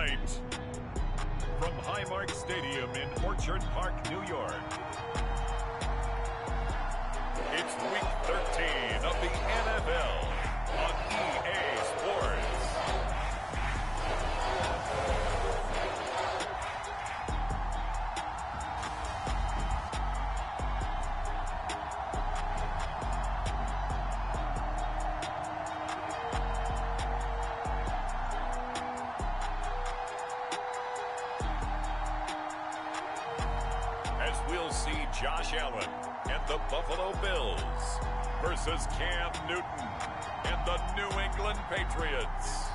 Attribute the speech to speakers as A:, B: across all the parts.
A: tonight, from Highmark Stadium in Orchard Park, New York, it's Week 13 of the NFL on EA Sports. As we'll see Josh Allen and the Buffalo Bills versus Cam Newton and the New England Patriots.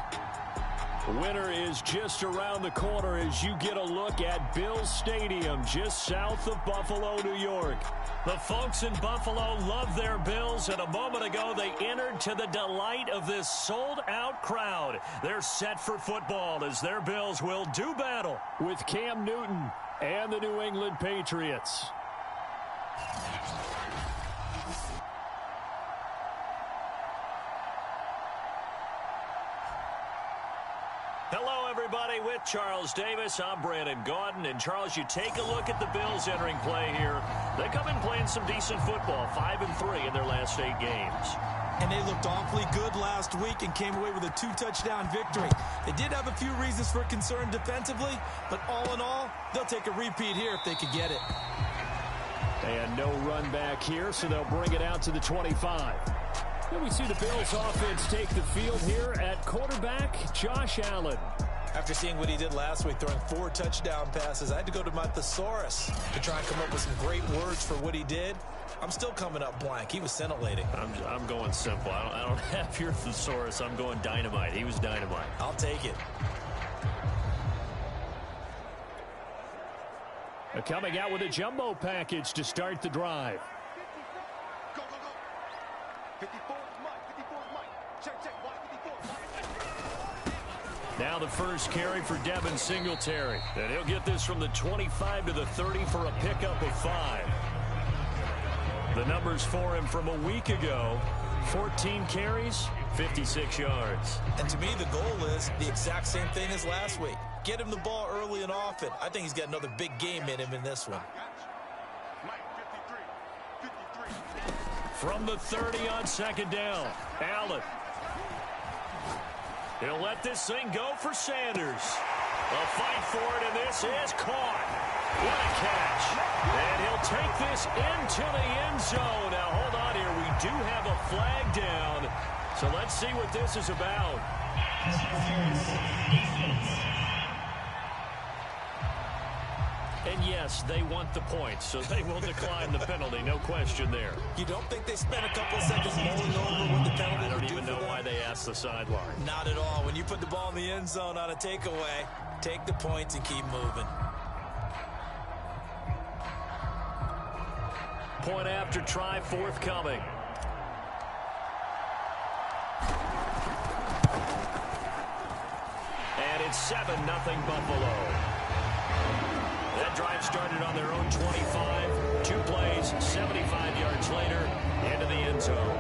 B: Winter is just around the corner as you get a look at Bills Stadium just south of Buffalo, New York. The folks in Buffalo love their Bills, and a moment ago they entered to the delight of this sold-out crowd. They're set for football as their Bills will do battle with Cam Newton and the New England Patriots. Hello, everybody. With Charles Davis, I'm Brandon Gaudin. And, Charles, you take a look at the Bills entering play here. They come in playing some decent football, 5-3 in their last 8 games.
C: And they looked awfully good last week and came away with a 2-touchdown victory. They did have a few reasons for concern defensively, but all in all, they'll take a repeat here if they could get it.
B: And no run back here, so they'll bring it out to the 25. Then we see the Bills offense take the field here at quarterback, Josh Allen.
C: After seeing what he did last week, throwing 4 touchdown passes, I had to go to my thesaurus to try and come up with some great words for what he did. I'm still coming up blank. He was scintillating.
B: I'm going simple. I don't have your thesaurus. I'm going dynamite. He was dynamite.
C: I'll take it.
B: Coming out with a jumbo package to start the drive.
D: Go, go, go. 54 is Mike. 54 is Mike. Check, check. Why 54?
B: Now the first carry for Devin Singletary. And he'll get this from the 25 to the 30 for a pickup of 5. The numbers for him from a week ago, 14 carries, 56 yards.
C: And to me, the goal is the exact same thing as last week. Get him the ball early and often. I think he's got another big game in him in this one.
D: Mike, 53. 53.
B: From the 30 on second down, Allen. He'll let this thing go for Sanders. A fight for it, and this is caught. What a catch. And he'll take this into the end zone. Now, hold on here. We do have a flag down. So let's see what this is about. And yes, they want the points, so they will decline the penalty. No question there.
C: You don't think they spent a couple of seconds mulling over what the penalty
B: I don't
C: would do
B: even know
C: for them?
B: why they asked the sideline.
C: Not at all. When you put the ball in the end zone on a takeaway, take the points and keep moving.
B: Point after try forthcoming. And it's 7-0 Buffalo. That drive started on their own 25. 2 plays, 75 yards later, into the end zone.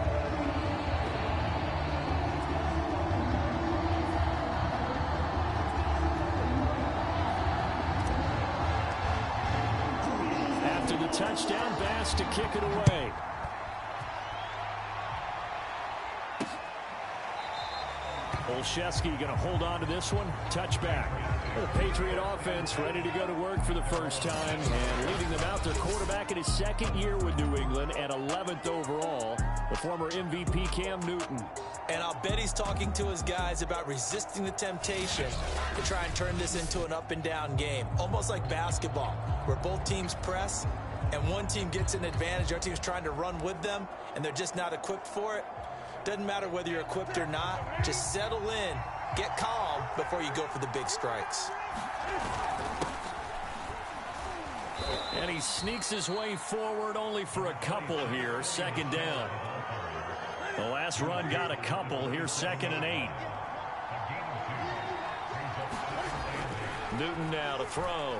B: After the touchdown, Bass to kick it away. Olszewski going to hold on to this one. Touchback. The Patriot offense ready to go to work for the first time. And leading them out, their quarterback in his second year with New England at 11th overall, the former MVP Cam Newton.
C: And I'll bet he's talking to his guys about resisting the temptation to try and turn this into an up-and-down game. Almost like basketball, where both teams press, and one team gets an advantage. Our team's trying to run with them, and they're just not equipped for it. Doesn't matter whether you're equipped or not. Just settle in, get calm before you go for the big strikes.
B: And he sneaks his way forward only for a couple here. Second down. The last run got a couple. Here's 2nd and 8. Newton now to throw.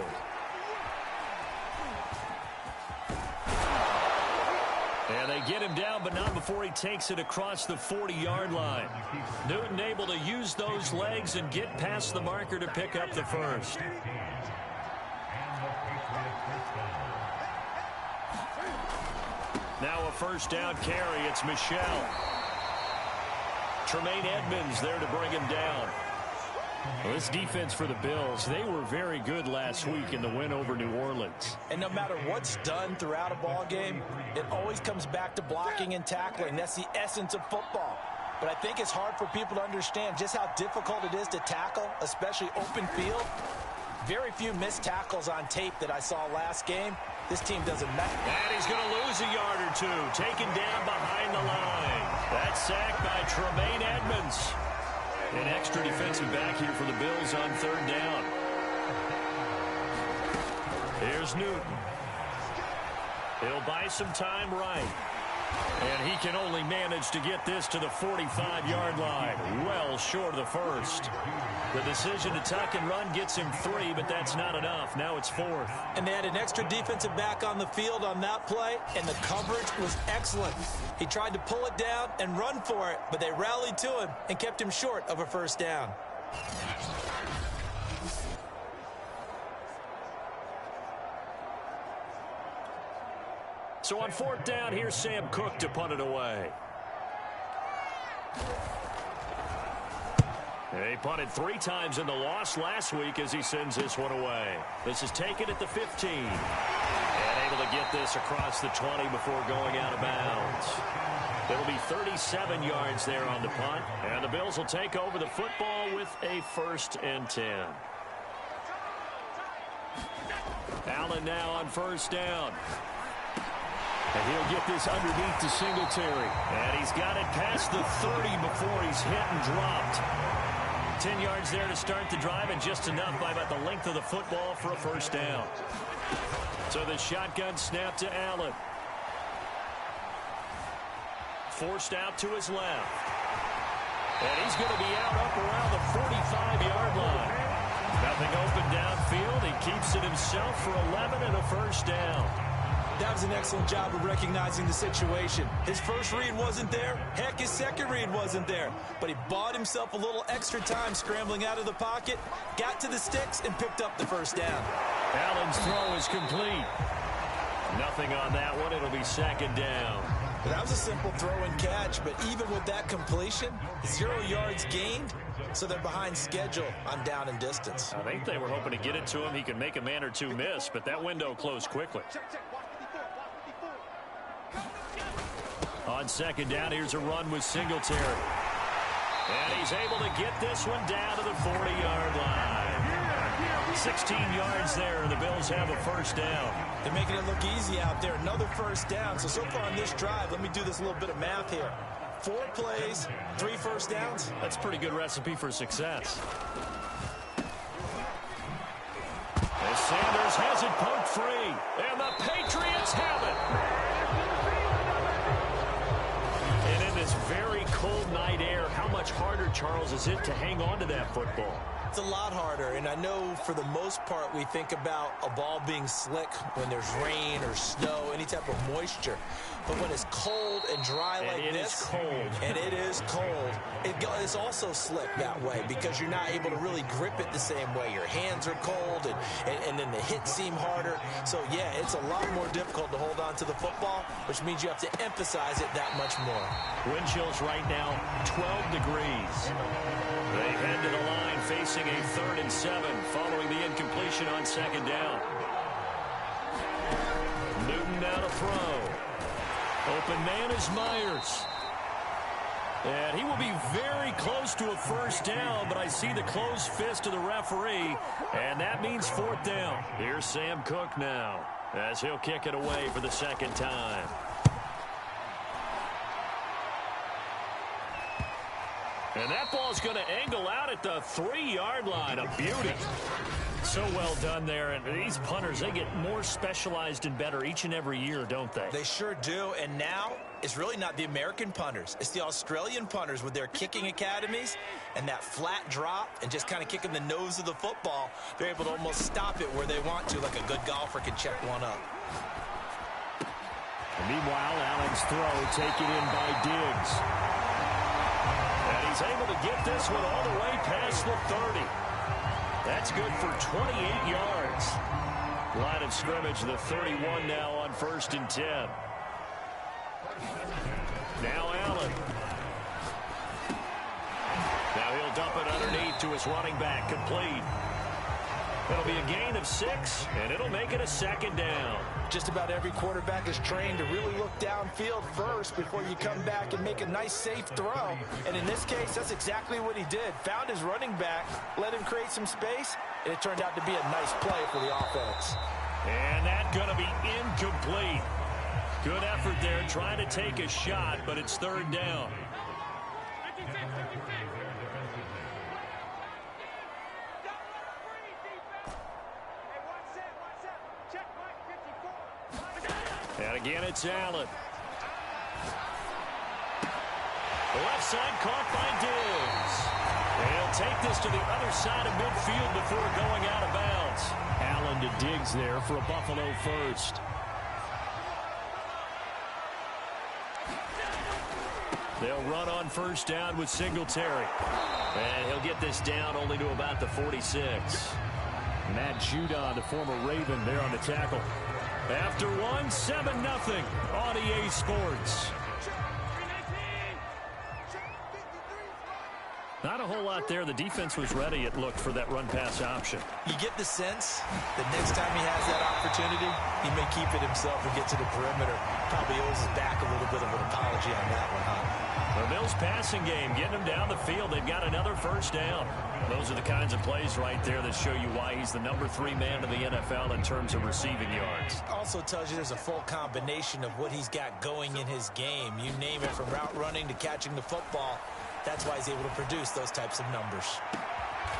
B: And they get him down, but not before he takes it across the 40-yard line. Newton able to use those legs and get past the marker to pick up the first. Now a first down carry. It's Michel. Tremaine Edmonds there to bring him down. Well, this defense for the Bills, they were very good last week in the win over New Orleans.
C: And no matter what's done throughout a ball game, it always comes back to blocking and tackling. That's the essence of football. But I think it's hard for people to understand just how difficult it is to tackle, especially open field. Very few missed tackles on tape that I saw last game. This team doesn't matter.
B: And he's going to lose a yard or two, taken down behind the line. That sack by Tremaine Edmonds. An extra defensive back here for the Bills on third down. Here's Newton. He'll buy some time right. And he can only manage to get this to the 45-yard line. Well short of the first. The decision to tuck and run gets him 3, but that's not enough. Now it's 4th.
C: And they had an extra defensive back on the field on that play, and the coverage was excellent. He tried to pull it down and run for it, but they rallied to him and kept him short of a first down.
B: So on 4th down, here's Sam Cook to punt it away. He punted 3 times in the loss last week as he sends this one away. This is taken at the 15. And able to get this across the 20 before going out of bounds. It'll be 37 yards there on the punt. And the Bills will take over the football with a 1st and 10. Allen now on 1st down. And he'll get this underneath to Singletary. And he's got it past the 30 before he's hit and dropped. 10 yards there to start the drive, and just enough by about the length of the football for a first down. So the shotgun snap to Allen. Forced out to his left. And he's going to be out up around the 45-yard line. Nothing open downfield. He keeps it himself for 11 and a first down.
C: That was an excellent job of recognizing the situation. His first read wasn't there. Heck, his second read wasn't there. But he bought himself a little extra time scrambling out of the pocket, got to the sticks, and picked up the first down.
B: Allen's throw is complete. Nothing on that one. It'll be 2nd down.
C: That was a simple throw and catch, but even with that completion, 0 yards gained, so they're behind schedule on down and distance.
B: I think they were hoping to get it to him. He could make a man or two miss, but that window closed quickly. On 2nd down, here's a run with Singletary. And he's able to get this one down to the 40-yard line. 16 yards there, and the Bills have a first down.
C: They're making it look easy out there. Another first down. So far on this drive, let me do this little bit of math here. 4 plays, 3 first downs.
B: That's a pretty good recipe for success. As Sanders has it poked free, and the Patriots have it. And in this very cold night air, how much harder, Charles, is it to hang on to that football?
C: It's a lot harder, and I know for the most part we think about a ball being slick when there's rain or snow, any type of moisture. But when it's cold and dry like this, and it is cold, it's also slick that way because you're not able to really grip it the same way. Your hands are cold, and then the hits seem harder. So, yeah, it's a lot more difficult to hold on to the football, which means you have to emphasize it that much more.
B: Wind chills right now, 12 degrees. They head to the line facing a 3rd and 7 following the incompletion on 2nd down. Newton now to throw. Open man is Myers. And he will be very close to a first down, but I see the closed fist of the referee, and that means 4th down. Here's Sam Cook now as he'll kick it away for the 2nd time. And that ball's going to angle out at the 3-yard line. A beauty. So well done there. And these punters, they get more specialized and better each and every year, don't they?
C: They sure do. And now it's really not the American punters. It's the Australian punters with their kicking academies and that flat drop and just kind of kicking the nose of the football. They're able to almost stop it where they want to, like a good golfer can check one up.
B: And meanwhile, Allen's throw taken in by Diggs. And he's able to get this one all the way past the 30. That's good for 28 yards. Line of scrimmage, the 31 now on 1st and 10. Now Allen. Now he'll dump it underneath to his running back, complete. It'll be a gain of 6, and it'll make it a 2nd down.
C: Just about every quarterback is trained to really look downfield first before you come back and make a nice, safe throw. And in this case, that's exactly what he did. Found his running back, let him create some space, and it turned out to be a nice play for the offense.
B: And that's going to be incomplete. Good effort there trying to take a shot, but it's 3rd down. And again, it's Allen. The left side caught by Diggs. He'll take this to the other side of midfield before going out of bounds. Allen to Diggs there for a Buffalo first. They'll run on 1st down with Singletary. And he'll get this down only to about the 46. Matt Judon, the former Raven, there on the tackle. After 1, 7-0 on EA Sports. Not a whole lot there. The defense was ready, it looked, for that run-pass option.
C: You get the sense that next time he has that opportunity, he may keep it himself and get to the perimeter. Probably owes his back a little bit of an apology on that one, huh?
B: The Bills passing game, getting them down the field. They've got another 1st down. Those are the kinds of plays right there that show you why he's the number 3 man in the NFL in terms of receiving yards.
C: Also tells you there's a full combination of what he's got going in his game. You name it, from route running to catching the football. That's why he's able to produce those types of numbers.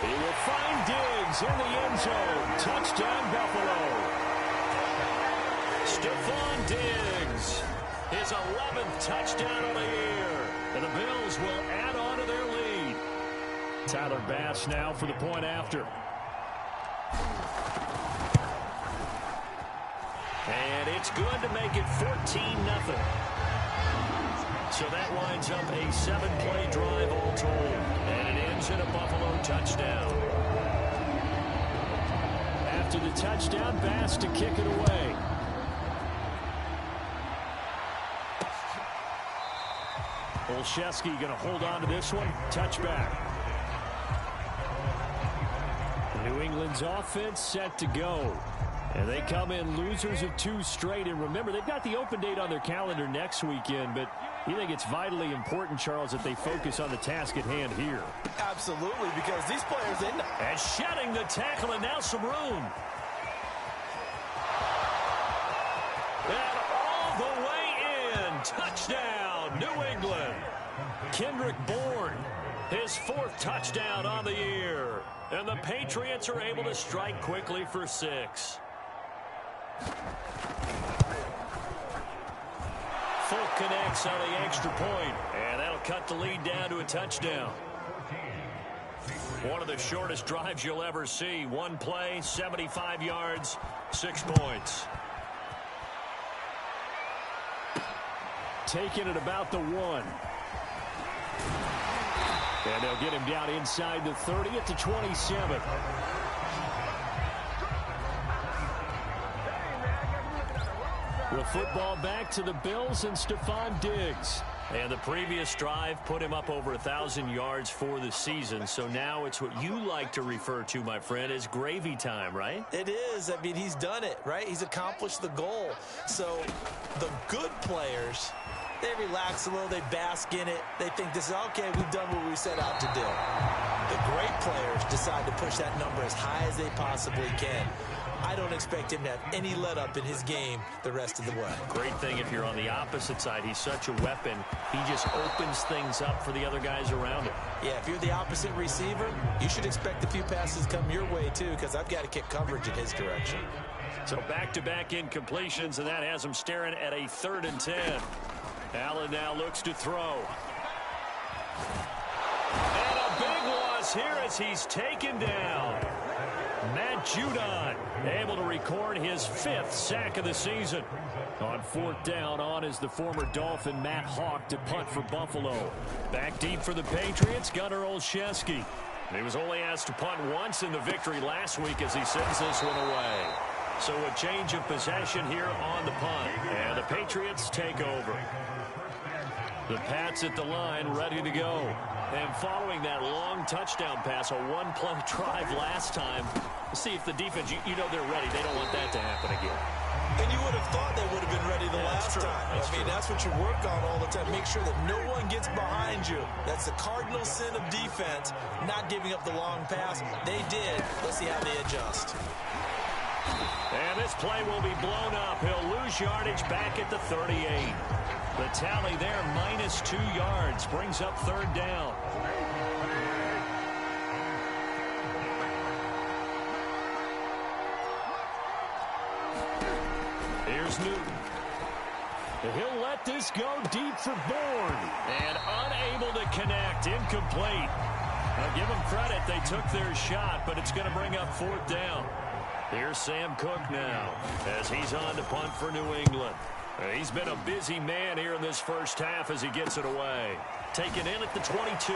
B: He will find Diggs in the end zone. Touchdown, Buffalo. Stephon Diggs, his 11th touchdown of the year. And the Bills will add on to their lead. Tyler Bass now for the point after. And it's good to make it 14-0. So that winds up a 7-play drive all told. And it ends in a Buffalo touchdown. After the touchdown, Bass to kick it away. Olszewski going to hold on to this one. Touchback. New England's offense set to go. And they come in losers of 2 straight. And remember, they've got the open date on their calendar next weekend. But you think it's vitally important, Charles, that they focus on the task at hand here?
C: Absolutely, because these players, they know.
B: And shedding the tackle, and now some room. And all the way in. Touchdown, New England. Kendrick Bourne, his 4th touchdown on the year. And the Patriots are able to strike quickly for 6. Folk connects on the extra point, and that'll cut the lead down to a touchdown. One of the shortest drives you'll ever see. 1 play, 75 yards, 6 points. Taken at about the 1. And they'll get him down inside the 30 at the 27. The football back to the Bills and Stephon Diggs. And the previous drive put him up over 1,000 yards for the season. So now it's what you like to refer to, my friend, as gravy time, right?
C: It is. I mean, he's done it, right? He's accomplished the goal. So the good players, they relax a little, they bask in it. They think this is, okay, we've done what we set out to do. The great players decide to push that number as high as they possibly can. I don't expect him to have any let-up in his game the rest of the way.
B: Great thing if you're on the opposite side. He's such a weapon. He just opens things up for the other guys around him.
C: Yeah, if you're the opposite receiver, you should expect a few passes come your way, too, because I've got to kick coverage in his direction.
B: So back-to-back incompletions, and that has him staring at a 3rd and 10. Allen now looks to throw. And a big loss here as he's taken down. Matt Judon, able to record his 5th sack of the season. On 4th down, on is the former Dolphin Matt Hawk to punt for Buffalo. Back deep for the Patriots, Gunnar Olszewski. He was only asked to punt once in the victory last week as he sends this one away. So a change of possession here on the punt, and the Patriots take over. The Pats at the line, ready to go. And following that long touchdown pass, a one-play drive last time, see if the defense, you know they're ready. They don't want that to happen again.
C: And you would have thought they would have been ready the last time. That's what you work on all the time. Make sure that no one gets behind you. That's the cardinal sin of defense, not giving up the long pass. They did. Let's see how they adjust.
B: And this play will be blown up. He'll lose yardage back at the 38. The tally there, -2 yards, brings up 3rd down. Here's Newton. He'll let this go deep for Bourne. And unable to connect, incomplete. I'll give them credit, they took their shot, but it's going to bring up 4th down. Here's Sam Cook now as he's on to punt for New England. He's been a busy man here in this first half as he gets it away. Taken in at the 22.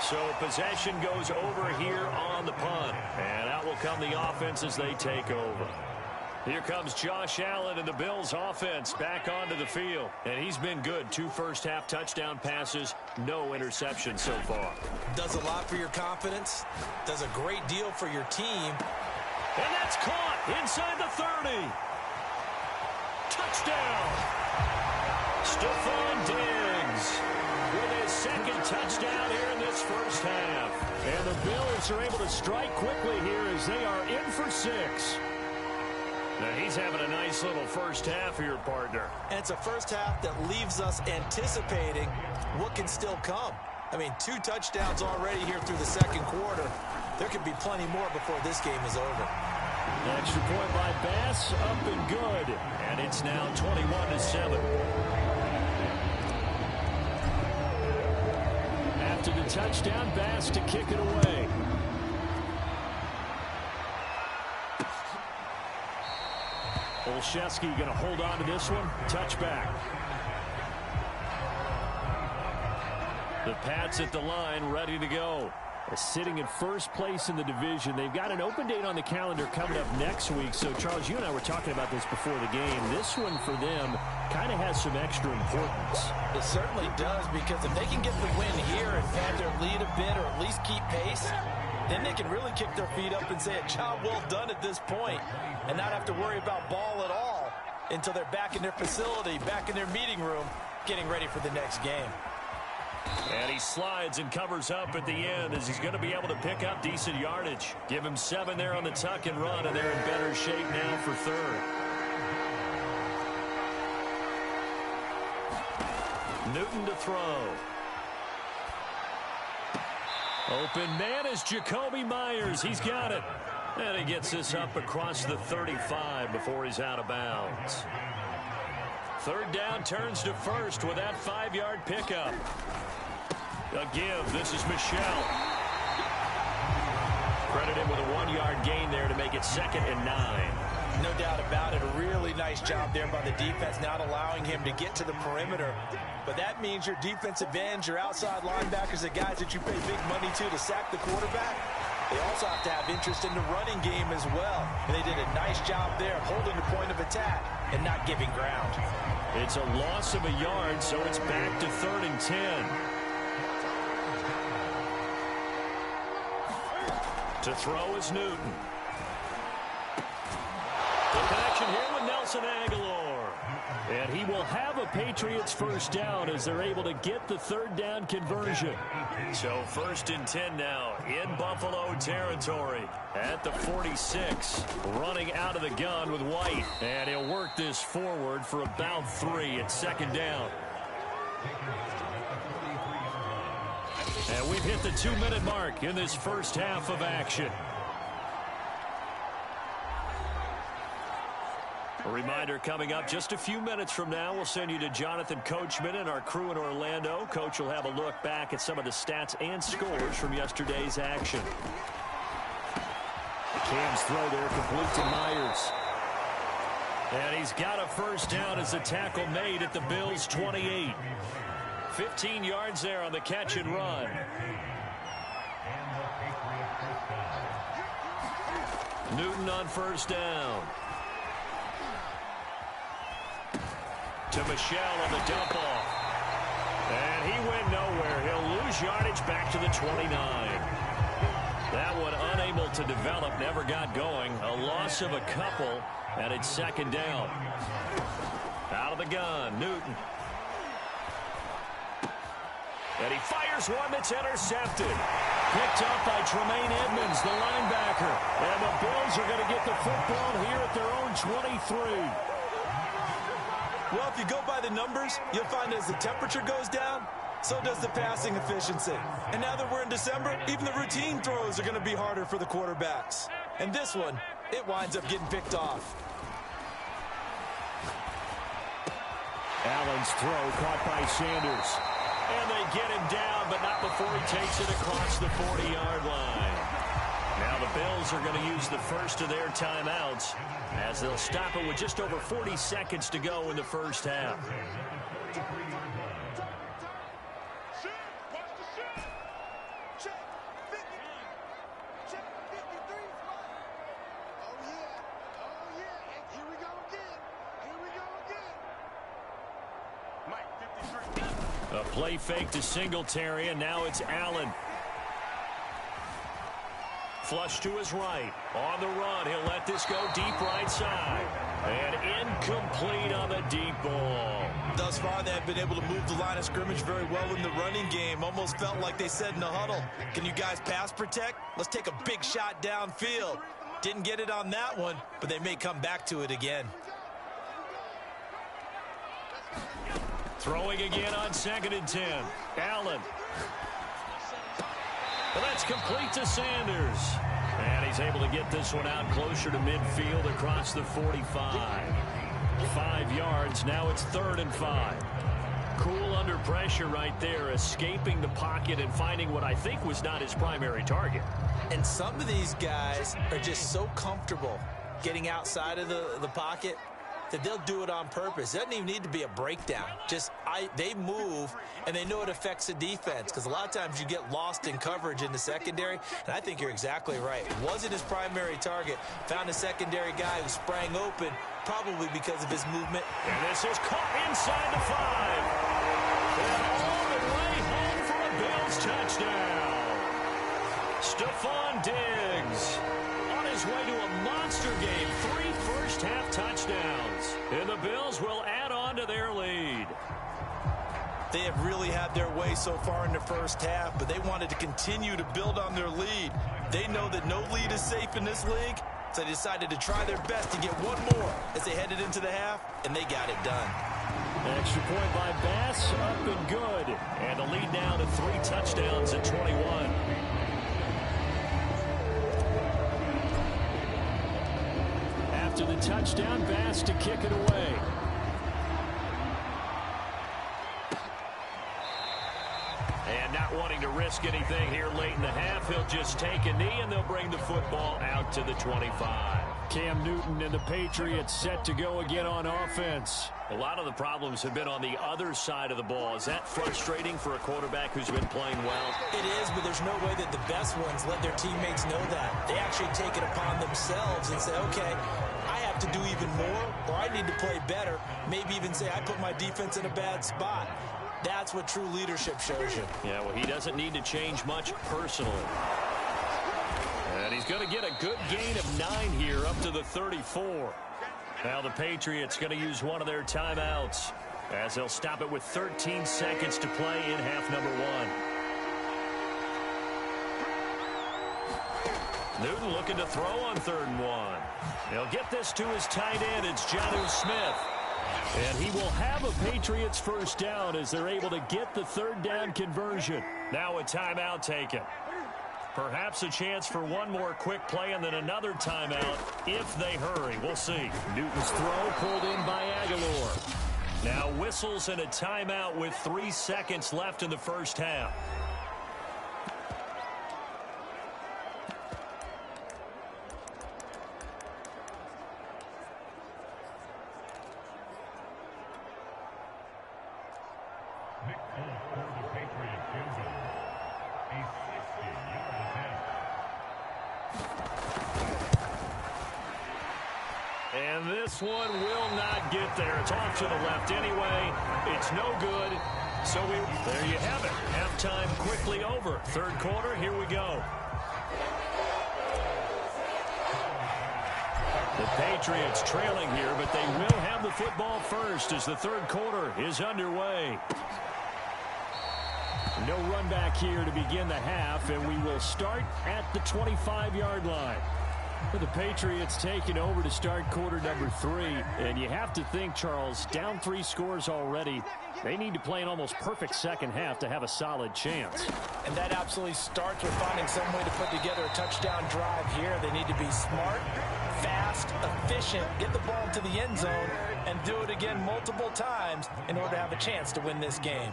B: So possession goes over here on the punt. And out will come the offense as they take over. Here comes Josh Allen and the Bills offense back onto the field. And he's been good. 2 first-half touchdown passes, no interceptions so far.
C: Does a lot for your confidence. Does a great deal for your team.
B: And that's caught inside the 30. Touchdown. Stephon Diggs with his 2nd touchdown here in this first half. And the Bills are able to strike quickly here as they are in for 6. Now he's having a nice little first half here, partner.
C: And it's a first half that leaves us anticipating what can still come. 2 touchdowns already here through the 2nd quarter. There could be plenty more before this game is over.
B: Extra point by Bass, up and good. And it's now 21-7. After the touchdown, Bass to kick it away. Olszewski going to hold on to this one. Touchback. The Pats at the line, ready to go. Sitting in first place in the division. They've got an open date on the calendar coming up next week. So, Charles, you and I were talking about this before the game. This one for them kind of has some extra importance.
C: It certainly does, because if they can get the win here and pad their lead a bit or at least keep pace, then they can really kick their feet up and say a job well done at this point and not have to worry about ball at all until they're back in their facility, back in their meeting room, getting ready for the next game.
B: And he slides and covers up at the end as he's going to be able to pick up decent yardage. Give him 7 there on the tuck and run, and they're in better shape now for 3rd. Newton to throw. Open man is Jacoby Myers. He's got it. And he gets this up across the 35 before he's out of bounds. 3rd down, turns to 1st with that 5-yard pickup. A give. This is Michel. Credit him with a 1-yard gain there to make it 2nd and 9.
C: No doubt about it. A really nice job there by the defense, not allowing him to get to the perimeter. But that means your defensive ends, your outside linebackers, the guys that you pay big money to sack the quarterback, they also have to have interest in the running game as well. And they did a nice job there holding the point of attack and not giving ground.
B: It's a loss of a yard, so it's back to 3rd and 10. To throw is Newton. The connection here with Nelson Aguilar. And he will have a Patriots first down as they're able to get the 3rd down conversion. So 1st and 10 now in Buffalo territory at the 46. Running out of the gun with White. And he'll work this forward for about 3 at 2nd down. And we've hit the 2-minute mark in this first half of action. A reminder coming up just a few minutes from now, we'll send you to Jonathan Coachman and our crew in Orlando. Coach will have a look back at some of the stats and scores from yesterday's action. Cam's throw there complete to Myers. And he's got a first down as a tackle made at the Bills' 28. 15 yards there on the catch and run. Newton on first down. To Michelle on the dump off. And he went nowhere. He'll lose yardage back to the 29. That one unable to develop, never got going. A loss of a couple, and it's second down. Out of the gun, Newton. And he fires one that's intercepted. Picked up by Tremaine Edmonds, the linebacker. And the Bills are going to get the football here at their own 23.
C: Well, if you go by the numbers, you'll find as the temperature goes down, so does the passing efficiency. And now that we're in December, even the routine throws are going to be harder for the quarterbacks. And this one, it winds up getting picked off.
B: Allen's throw caught by Sanders. And they get him down, but not before he takes it across the 40-yard line. Now the Bills are going to use the first of their timeouts as they'll stop it with just over 40 seconds to go in the first half. A play fake to Singletary, and now it's Allen. Flush to his right. On the run, he'll let this go deep right side. And incomplete on the deep ball.
C: Thus far, they have been able to move the line of scrimmage very well in the running game. Almost felt like they said in the huddle, can you guys pass protect? Let's take a big shot downfield. Didn't get it on that one, but they may come back to it again.
B: Throwing again on 2nd and 10. Allen. Well, that's complete to Sanders. And he's able to get this one out closer to midfield across the 45. 5 yards. Now it's 3rd and 5. Cool under pressure right there, escaping the pocket and finding what I think was not his primary target.
C: And some of these guys are just so comfortable getting outside of the pocket that they'll do it on purpose. It doesn't even need to be a breakdown. They move, and they know it affects the defense, because a lot of times you get lost in coverage in the secondary, and I think you're exactly right. Wasn't his primary target. Found a secondary guy who sprang open, probably because of his movement.
B: And this is caught inside the 5. And all the way home for a Bills touchdown. Stephon Diggs on his way to a monster game. 3 first-half touchdowns. And the Bills will add on to their lead.
C: They have really had their way so far in the first half, but they wanted to continue to build on their lead. They know that no lead is safe in this league, so they decided to try their best to get one more as they headed into the half, and they got it done.
B: Extra point by Bass, up and good. And the lead now to 3 touchdowns at 21. After the touchdown, Bass to kick it away. And not wanting to risk anything here late in the half, he'll just take a knee, and they'll bring the football out to the 25. Cam Newton and the Patriots set to go again on offense. A lot of the problems have been on the other side of the ball. Is that frustrating for a quarterback who's been playing well?
C: It is, but there's no way that the best ones let their teammates know that. They actually take it upon themselves and say, okay, I have to do even more, or I need to play better. Maybe even say I put my defense in a bad spot. That's what true leadership shows you.
B: Yeah, well, he doesn't need to change much personally. And he's going to get a good gain of 9 here up to the 34. Now the Patriots going to use one of their timeouts as they'll stop it with 13 seconds to play in half number 1. Newton looking to throw on 3rd and 1. He'll get this to his tight end. It's Jonnu Smith. And he will have a Patriots first down as they're able to get the 3rd down conversion. Now a timeout taken. Perhaps a chance for one more quick play and then another timeout if they hurry. We'll see. Newton's throw pulled in by Aguilar. Now whistles and a timeout with 3 seconds left in the first half. And this one will not get there. It's off to the left anyway. It's no good. So there you have it. Halftime quickly over. Third quarter, here we go. The Patriots trailing here, but they will have the football first as the third quarter is underway. No run back here to begin the half, and we will start at the 25-yard line. For the Patriots taking over to start quarter number 3. And you have to think, Charles, down 3 scores already. They need to play an almost perfect second half to have a solid chance.
C: And that absolutely starts with finding some way to put together a touchdown drive here. They need to be smart, fast, efficient, get the ball to the end zone, and do it again multiple times in order to have a chance to win this game.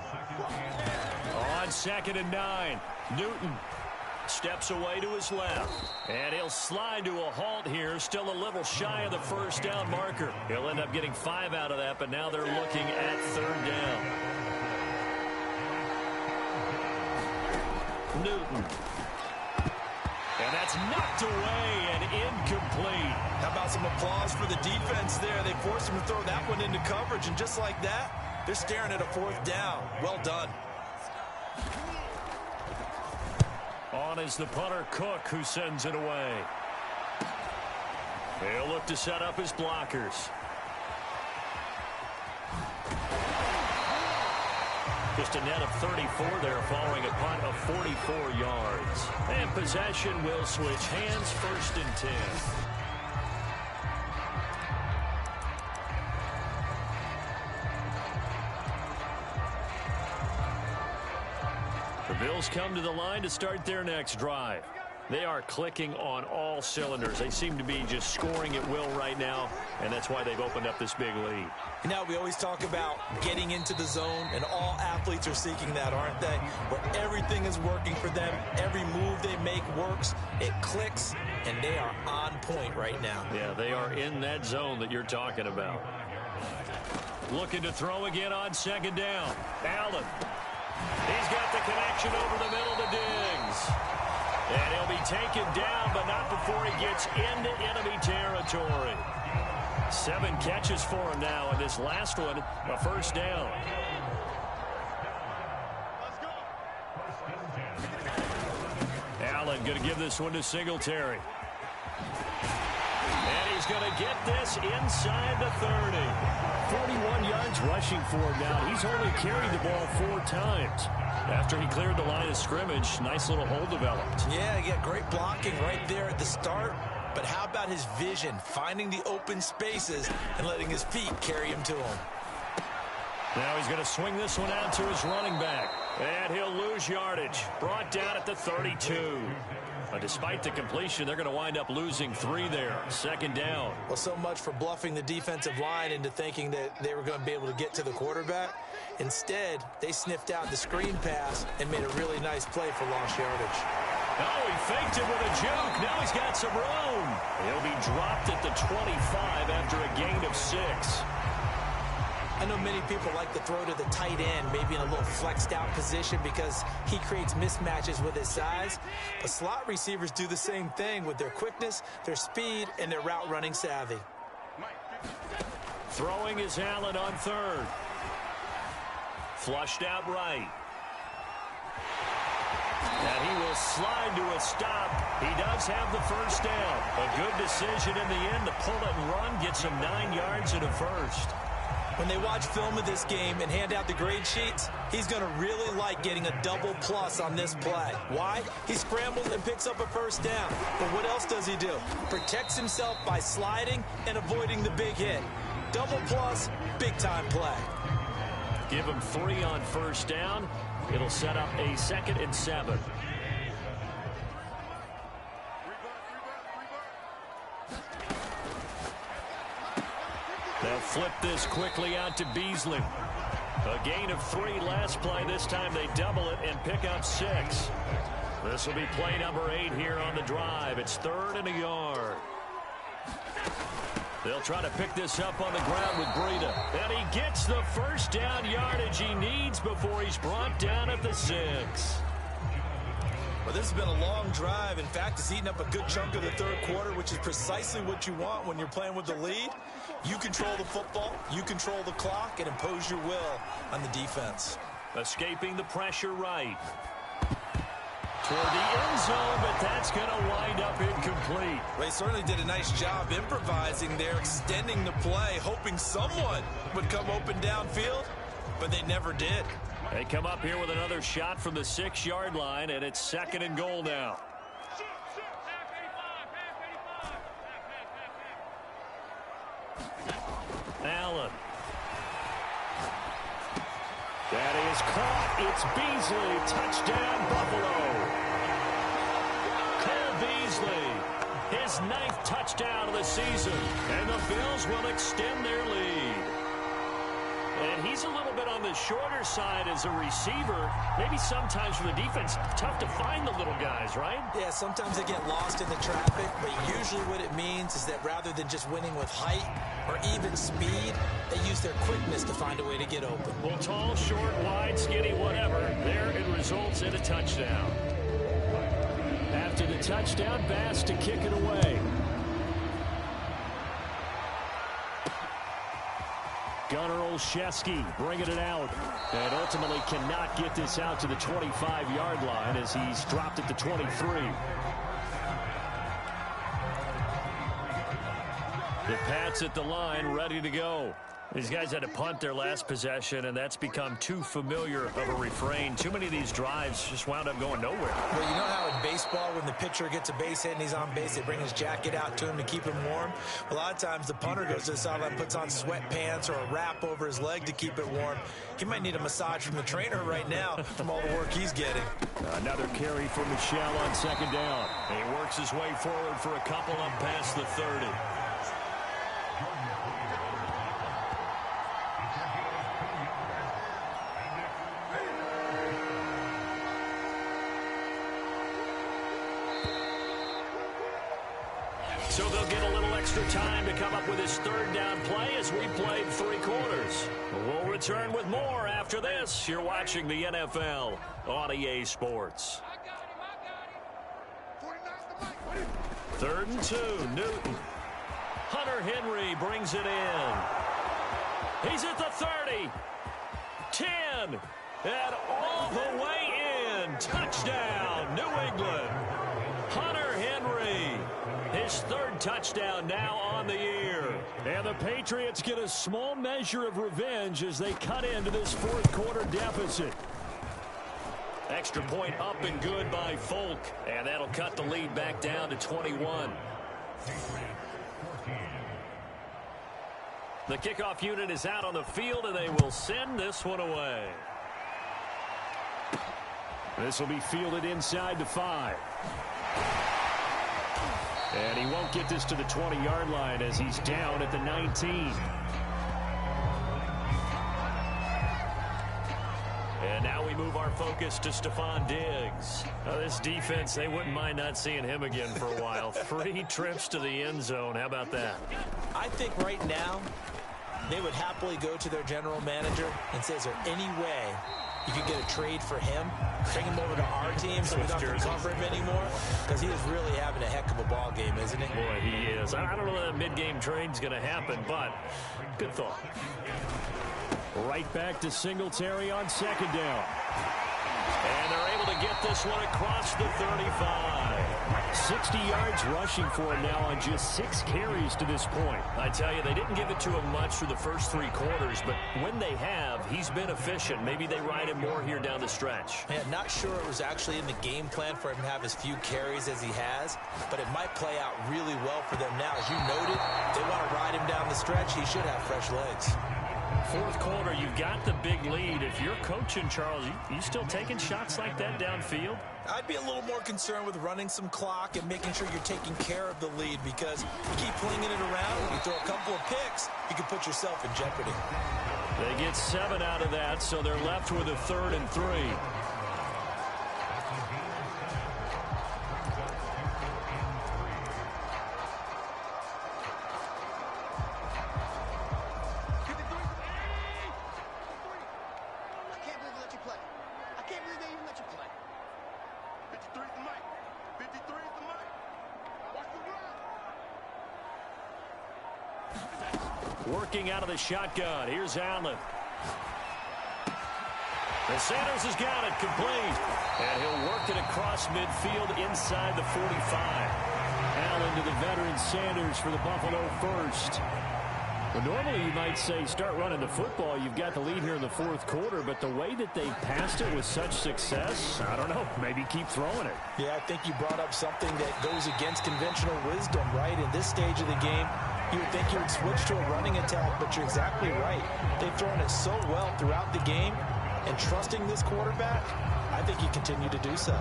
B: On 2nd and 9, Newton steps away to his left. And he'll slide to a halt here. Still a little shy of the first down marker. He'll end up getting 5 out of that, but now they're looking at 3rd down. Newton. And that's knocked away and incomplete.
C: How about some applause for the defense there? They forced him to throw that one into coverage, and just like that, they're staring at a 4th down. Well done.
B: On is the punter, Cook, who sends it away. He'll look to set up his blockers. Just a net of 34 there following a punt of 44 yards. And possession will switch hands, 1st and 10. The Bills come to the line to start their next drive. They are clicking on all cylinders. They seem to be just scoring at will right now, and that's why they've opened up this big lead.
C: Now, we always talk about getting into the zone, and all athletes are seeking that, aren't they? Where everything is working for them. Every move they make works. It clicks, and they are on point right now.
B: Yeah, they are in that zone that you're talking about. Looking to throw again on 2nd down. Allen. He's got the connection over the middle to Diggs. And he'll be taken down, but not before he gets into enemy territory. 7 catches for him now, and this last one, a 1st down. Allen going to give this one to Singletary. And he's going to get this inside the 30. 41 yards rushing for him now. He's only carried the ball 4 times. After he cleared the line of scrimmage, nice little hole developed.
C: Yeah, great blocking right there at the start. But how about his vision, finding the open spaces and letting his feet carry him to him?
B: Now he's going to swing this one out to his running back. And he'll lose yardage. Brought down at the 32. But despite the completion, they're going to wind up losing 3 there. 2nd down.
C: Well, so much for bluffing the defensive line into thinking that they were going to be able to get to the quarterback. Instead, they sniffed out the screen pass and made a really nice play for lost yardage.
B: Oh, he faked it with a juke. Now he's got some room. He'll be dropped at the 25 after a gain of 6.
C: I know many people like to throw to the tight end, maybe in a little flexed out position because he creates mismatches with his size. But slot receivers do the same thing with their quickness, their speed, and their route running savvy.
B: Throwing is Allen on 3rd. Flushed out right. And he will slide to a stop. He does have the 1st down. A good decision in the end to pull it and run, gets him 9 yards and a 1st.
C: When they watch film of this game and hand out the grade sheets, he's going to really like getting a double plus on this play. Why? He scrambles and picks up a 1st down. But what else does he do? Protects himself by sliding and avoiding the big hit. Double plus, big-time play.
B: Give him 3 on 1st down. It'll set up a 2nd and 7. They'll flip this quickly out to Beasley. A gain of 3 last play. This time they double it and pick up 6. This will be play number 8 here on the drive. It's 3rd and a yard. They'll try to pick this up on the ground with Breida. And he gets the 1st down yardage he needs before he's brought down at the 6.
C: Well, this has been a long drive. In fact, it's eaten up a good chunk of the third quarter, which is precisely what you want when you're playing with the lead. You control the football, you control the clock, and impose your will on the defense.
B: Escaping the pressure right. Toward the end zone, but that's going to wind up incomplete.
C: They certainly did a nice job improvising there, extending the play, hoping someone would come open downfield, but they never did.
B: They come up here with another shot from the 6-yard line, and it's 2nd and goal now. Allen. That is caught. It's Beasley. Touchdown, Buffalo. Cole Beasley, his 9th touchdown of the season. And the Bills will extend their lead. And he's a little bit on the shorter side as a receiver. Maybe sometimes for the defense, tough to find the little guys, right?
C: Yeah, sometimes they get lost in the traffic, but usually what it means is that rather than just winning with height or even speed, they use their quickness to find a way to get open.
B: Well, tall, short, wide, skinny, whatever, there it results in a touchdown. After the touchdown, Bass to kick it away. Gunnar Olszewski bringing it out, and ultimately cannot get this out to the 25-yard line as he's dropped at the 23. The Pats at the line, ready to go. These guys had to punt their last possession, and that's become too familiar of a refrain. Too many of these drives just wound up going nowhere.
C: Well, you know how in baseball, when the pitcher gets a base hit and he's on base, they bring his jacket out to him to keep him warm? A lot of times the punter goes to the sideline, puts on sweatpants or a wrap over his leg to keep it warm. He might need a massage from the trainer right now from all the work he's getting.
B: Another carry for Michel on 2nd down. He works his way forward for a couple up past the 30. So they'll get a little extra time to come up with his 3rd down play as we played 3 quarters. We'll return with more after this. You're watching the NFL on EA Sports. 3rd and 2, Newton. Hunter Henry brings it in. He's at the 30, 10, and all the way in. Touchdown, New England. Hunter Henry. His 3rd touchdown now on the year. And the Patriots get a small measure of revenge as they cut into this 4th quarter deficit. Extra point up and good by Folk. And that'll cut the lead back down to 21. The kickoff unit is out on the field, and they will send this one away. This will be fielded inside the 5. And he won't get this to the 20-yard line as he's down at the 19. And now we move our focus to Stephon Diggs. Now this defense, they wouldn't mind not seeing him again for a while. 3 trips to the end zone. How about that?
C: I think right now they would happily go to their general manager and say, is there any way you could get a trade for him, bring him over to our team so we don't have to cover him anymore? Because he is really having a heck of a ball game, isn't he?
B: Boy, he is. I don't know that mid-game trade's going to happen, but good thought. Right back to Singletary on 2nd down. And they're able to get this one across the 35. 60 yards rushing for him now on just 6 carries to this point. I tell you, they didn't give it to him much for the first 3 quarters, but when they have, he's been efficient. Maybe they ride him more here down the stretch.
C: Man, not sure it was actually in the game plan for him to have as few carries as he has, but it might play out really well for them now. As you noted, they want to ride him down the stretch. He should have fresh legs.
B: 4th quarter, you've got the big lead. If you're coaching, Charles, you still taking shots like that downfield?
C: I'd be a little more concerned with running some clock and making sure you're taking care of the lead, because you keep flinging it around, you throw a couple of picks, you can put yourself in jeopardy.
B: They get 7 out of that, so they're left with a 3rd and 3. Working out of the shotgun. Here's Allen. And Sanders has got it complete. And he'll work it across midfield inside the 45. Allen to the veteran Sanders for the Buffalo first. Well, normally you might say start running the football. You've got the lead here in the fourth quarter, but the way that they passed it with such success, I don't know, maybe keep throwing it.
C: Yeah, I think you brought up something that goes against conventional wisdom, right? In this stage of the game, you would think you would switch to a running attack, but you're exactly right. They've thrown it so well throughout the game, and trusting this quarterback, I think you continue to do so.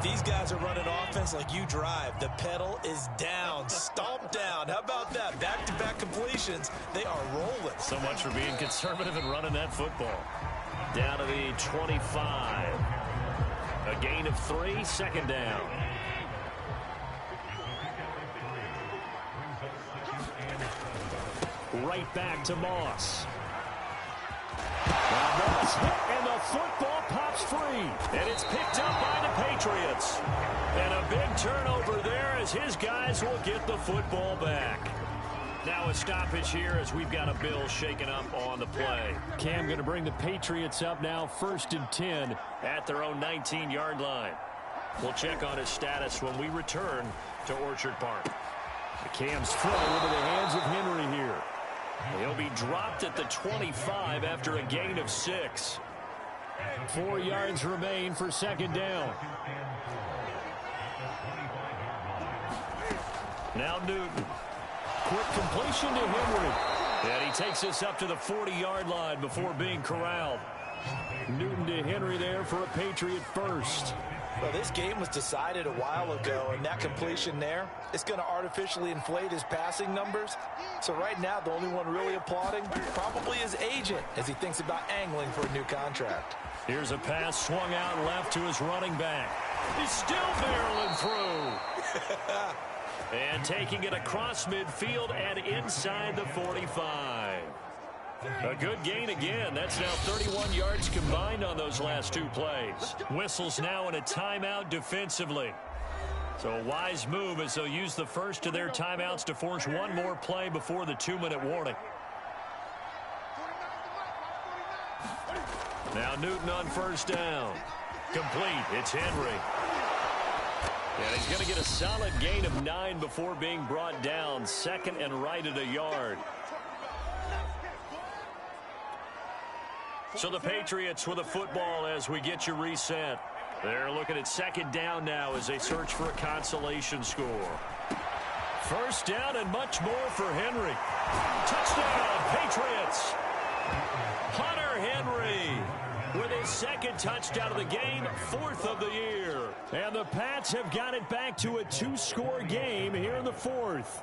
C: These guys are running offense like you drive. The pedal is down, stomped down. How about that? Back-to-back completions. They are rolling.
B: So much for being conservative and running that football. Down to the 25. A gain of 3, second down. Right back to Moss. Now Moss hit, and the football pops free. And it's picked up by the Patriots. And a big turnover there as his guys will get the football back. Now a stoppage here as we've got a Bills shaken up on the play. Cam going to bring the Patriots up now 1st and 10 at their own 19-yard line. We'll check on his status when we return to Orchard Park. Cam's throw into the hands of Henry here. He'll be dropped at the 25 after a gain of 6. 4 yards remain for second down. Now Newton. Quick completion to Henry. And he takes us up to the 40-yard line before being corralled. Newton to Henry there for a Patriot first.
C: Well, this game was decided a while ago, and that completion there is going to artificially inflate his passing numbers. So right now, the only one really applauding probably his agent as he thinks about angling for a new contract.
B: Here's a pass swung out left to his running back. He's still barreling through. And taking it across midfield and inside the 45. A good gain again. That's now 31 yards combined on those last 2 plays. Whistles now in a timeout defensively. So a wise move as they'll use the first of their timeouts to force one more play before the 2-minute warning. Now Newton on first down. Complete. It's Henry. And he's going to get a solid gain of 9 before being brought down. Second and right at a yard. So the Patriots with a football as we get you reset. They're looking at second down now as they search for a consolation score. First down and much more for Henry. Touchdown, Patriots. Hunter Henry with his second touchdown of the game, 4th of the year. And the Pats have got it back to a 2-score game here in the 4th.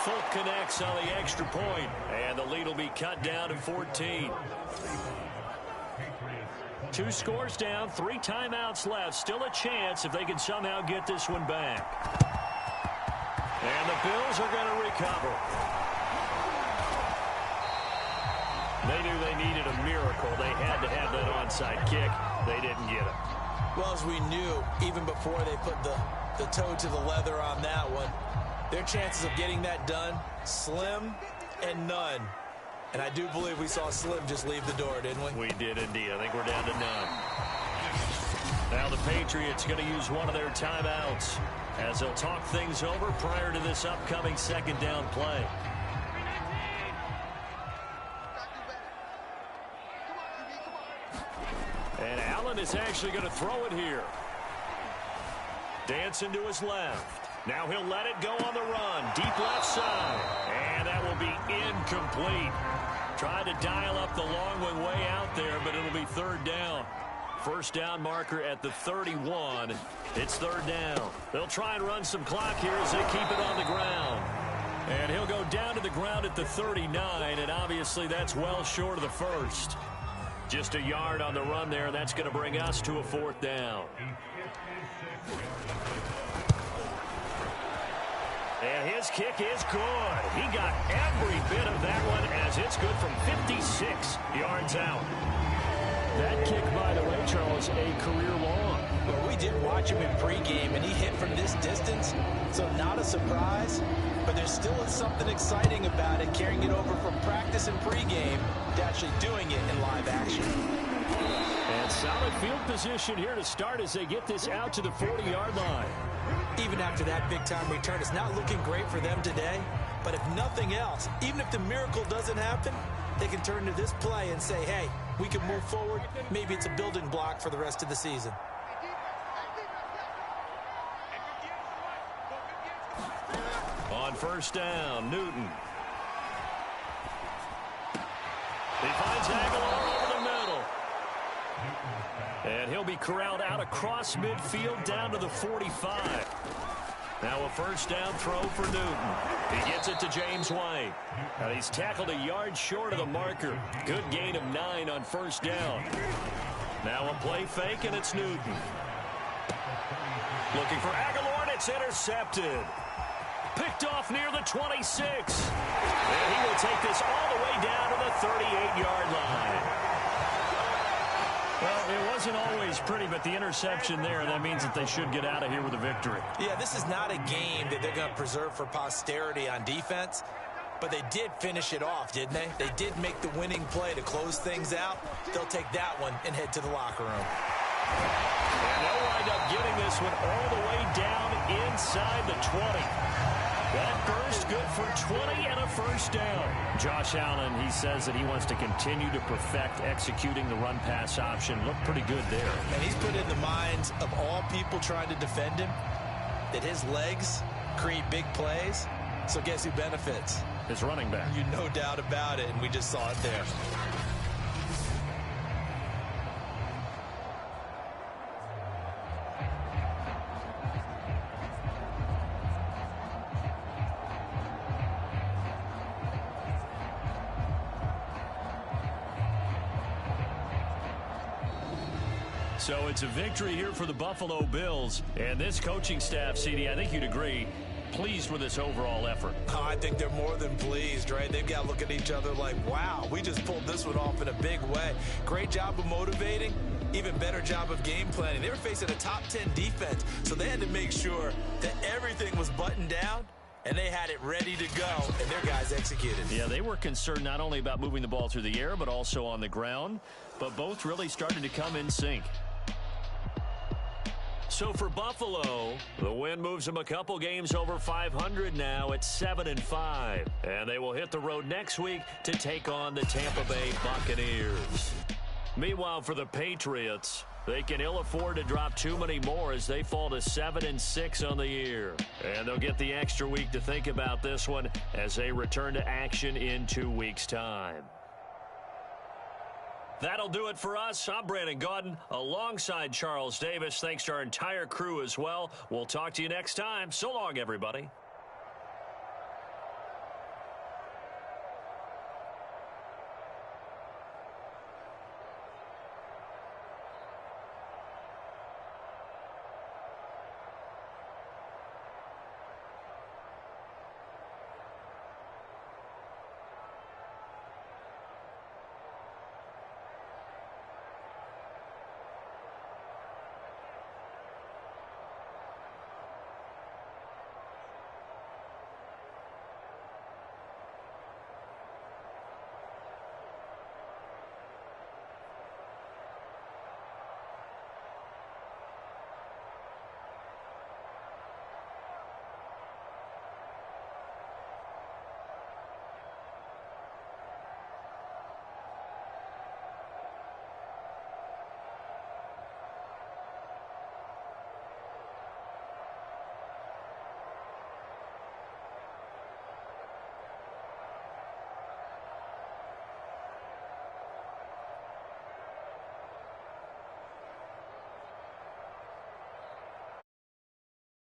B: Folk connects on the extra point, and the lead will be cut down to 14. 2 scores down, 3 timeouts left. Still a chance if they can somehow get this one back. And the Bills are going to recover. They knew they needed a miracle. They had to have that onside kick. They didn't get it.
C: Well, as we knew, even before they put the toe to the leather on that one, their chances of getting that done, slim and none. And I do believe we saw Slim just leave the door, didn't we?
B: We did indeed. I think we're down to none. Now the Patriots going to use one of their timeouts as they'll talk things over prior to this upcoming second down play. And Allen is actually going to throw it here. Dancing to his left. Now he'll let it go on the run. Deep left side. And that will be incomplete. Tried to dial up the long one way out there, but it'll be third down. First down marker at the 31. It's third down. They'll try and run some clock here as they keep it on the ground. And he'll go down to the ground at the 39, and obviously that's well short of the first. Just a yard on the run there. That's going to bring us to a fourth down. And his kick is good. He got every bit of that one as it's good from 56 yards out. That kick, by the way, Charles, a career long.
C: Well, we did watch watch him in pregame, and he hit from this distance, so not a surprise, but there still is something exciting about it, carrying it over from practice and pregame to actually doing it in live action.
B: And solid field position here to start as they get this out to the 40-yard line.
C: Even after that big-time return, it's not looking great for them today, but if nothing else, even if the miracle doesn't happen, they can turn to this play and say, hey, we can move forward. Maybe it's a building block for the rest of the season.
B: On first down, Newton. He finds Aguilar over the middle. And he'll be corralled out across midfield down to the 45. Now a first down throw for Newton. He gets it to James White. And he's tackled a yard short of the marker. Good gain of 9 on first down. Now a play fake, and it's Newton. Looking for Aguilar, and it's intercepted. Picked off near the 26. And he will take this all the way down to the 38-yard line. Well, it wasn't always pretty, but the interception there, that means that they should get out of here with a victory.
C: Yeah, this is not a game that they're going to preserve for posterity on defense, but they did finish it off, didn't they? They did make the winning play to close things out. They'll take that one and head to the locker room.
B: And they'll wind up getting this one all the way down inside the 20. That burst good for 20 and a first down. Josh Allen, he says that he wants to continue to perfect executing the run-pass option. Looked pretty good there.
C: And he's put in the minds of all people trying to defend him that his legs create big plays. So guess who benefits?
B: His running back.
C: You no doubt about it, and we just saw it there.
B: So it's a victory here for the Buffalo Bills. And this coaching staff, CD, I think you'd agree, pleased with this overall effort.
C: Oh, I think they're more than pleased, right? They've got to look at each other like, wow, we just pulled this one off in a big way. Great job of motivating. Even better job of game planning. They were facing a top 10 defense, so they had to make sure that everything was buttoned down, and they had it ready to go, and their guys executed.
B: Yeah, they were concerned not only about moving the ball through the air, but also on the ground. But both really started to come in sync. So for Buffalo, the win moves them a couple games over 500 now at 7-5. And they will hit the road next week to take on the Tampa Bay Buccaneers. Meanwhile, for the Patriots, they can ill afford to drop too many more as they fall to 7-6 on the year. And they'll get the extra week to think about this one as they return to action in 2 weeks' time. That'll do it for us. I'm Brandon Gaudin alongside Charles Davis. Thanks to our entire crew as well. We'll talk to you next time. So long, everybody.